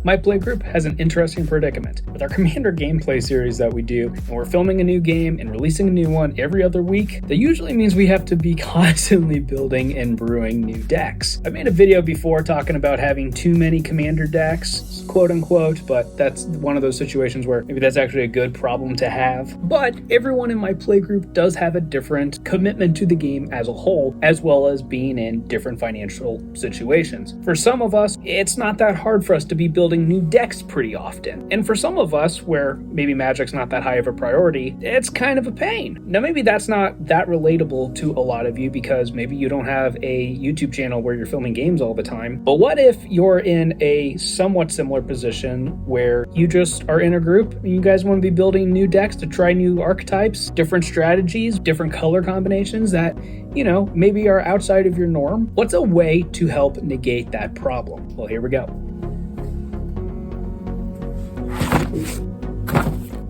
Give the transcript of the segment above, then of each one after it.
my playgroup has an interesting predicament. With our Commander gameplay series that we do, and we're filming a new game and releasing a new one every other week, that usually means we have to be constantly building and brewing new decks. I made a video before talking about having too many Commander decks, quote unquote, but that's one of those situations where maybe that's actually a good problem to have. But everyone in my playgroup does have a different commitment to the game as a whole, as well as being in different financial situations. For some of us, it's not that hard for us to be building new decks pretty often. And for some of us, where maybe Magic's not that high of a priority, it's kind of a pain. Now, maybe that's not that relatable to a lot of you because maybe you don't have a YouTube channel where you're filming games all the time. But what if you're in a somewhat similar position where you just are in a group and you guys want to be building new decks to try new archetypes, different strategies, different color combinations that, you know, maybe are outside of your norm? What's a way to help negate that problem? Well, here we go.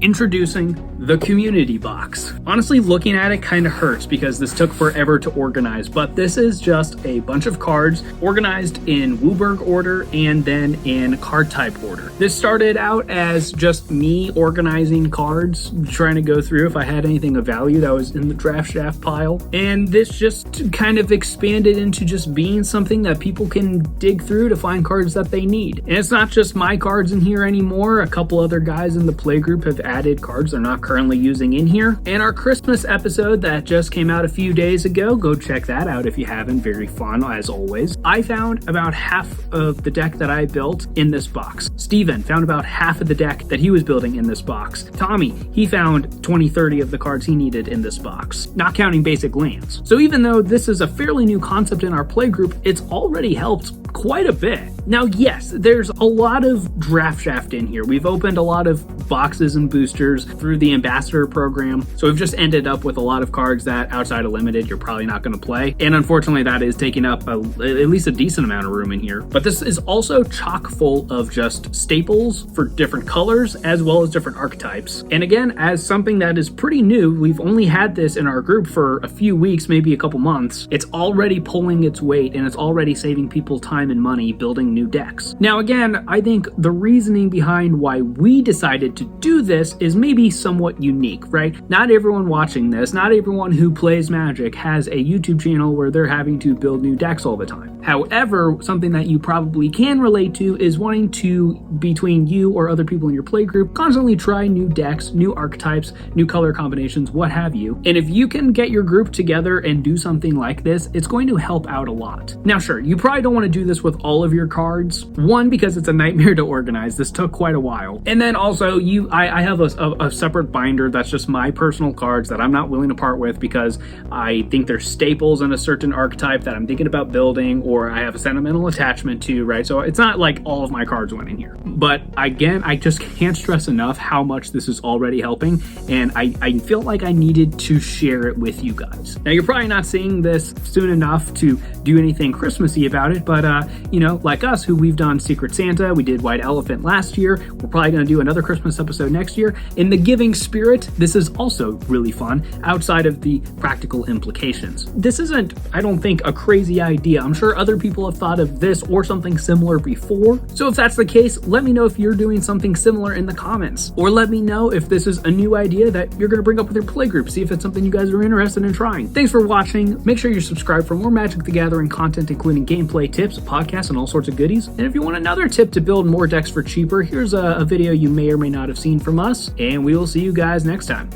Introducing the community box. Honestly, looking at it kind of hurts because this took forever to organize, but this is just a bunch of cards organized in Wooburg order and then in card type order. This started out as just me organizing cards, trying to go through if I had anything of value that was in the draft shaft pile, and this just kind of expanded into just being something that people can dig through to find cards that they need. And it's not just my cards in here anymore. A couple other guys in the playgroup have added cards they're not currently using in here. And our Christmas episode that just came out a few days ago, go check that out if you haven't. Very fun as always. I found about half of the deck that I built in this box. Steven found about half of the deck that he was building in this box. Tommy, he found 20-30 of the cards he needed in this box, not counting basic lands. So even though this is a fairly new concept in our playgroup, it's already helped quite a bit. Now, yes, there's a lot of draft shaft in here. We've opened a lot of boxes and boosters through the ambassador program, so we've just ended up with a lot of cards that outside of limited you're probably not going to play, and unfortunately that is taking up at least a decent amount of room in here. But this is also chock full of just staples for different colors as well as different archetypes. And again, as something that is pretty new, we've only had this in our group for a few weeks, maybe a couple months. It's already pulling its weight and it's already saving people time and money building new decks. Now again, I think the reasoning behind why we decided to do this is maybe somewhat unique, right? Not everyone watching this, not everyone who plays Magic has a YouTube channel where they're having to build new decks all the time. However, something that you probably can relate to is wanting to, between you or other people in your playgroup, constantly try new decks, new archetypes, new color combinations, what have you. And if you can get your group together and do something like this, it's going to help out a lot. Now sure, you probably don't want to do this with all of your cards. One, because it's a nightmare to organize. This took quite a while. And then also, I have a separate binder that's just my personal cards that I'm not willing to part with because I think they're staples in a certain archetype that I'm thinking about building or I have a sentimental attachment to, right? So it's not like all of my cards went in here. But again, I just can't stress enough how much this is already helping, and I feel like I needed to share it with you guys. Now, you're probably not seeing this soon enough to do anything Christmassy about it, but you know, like us, who we've done Secret Santa, we did White Elephant last year, we're probably going to do another Christmas episode next year. In the giving spirit, this is also really fun outside of the practical implications. This isn't, I don't think, a crazy idea. I'm sure other people have thought of this or something similar before. So if that's the case, let me know if you're doing something similar in the comments, or let me know if this is a new idea that you're going to bring up with your playgroup, see if it's something you guys are interested in trying. Thanks for watching. Make sure you're subscribed for more Magic the Gathering content, including gameplay tips, podcasts, and all sorts of goodies. And if you want another tip to build more decks for cheaper, here's a video you may or may not have seen from us, and we will see you guys next time.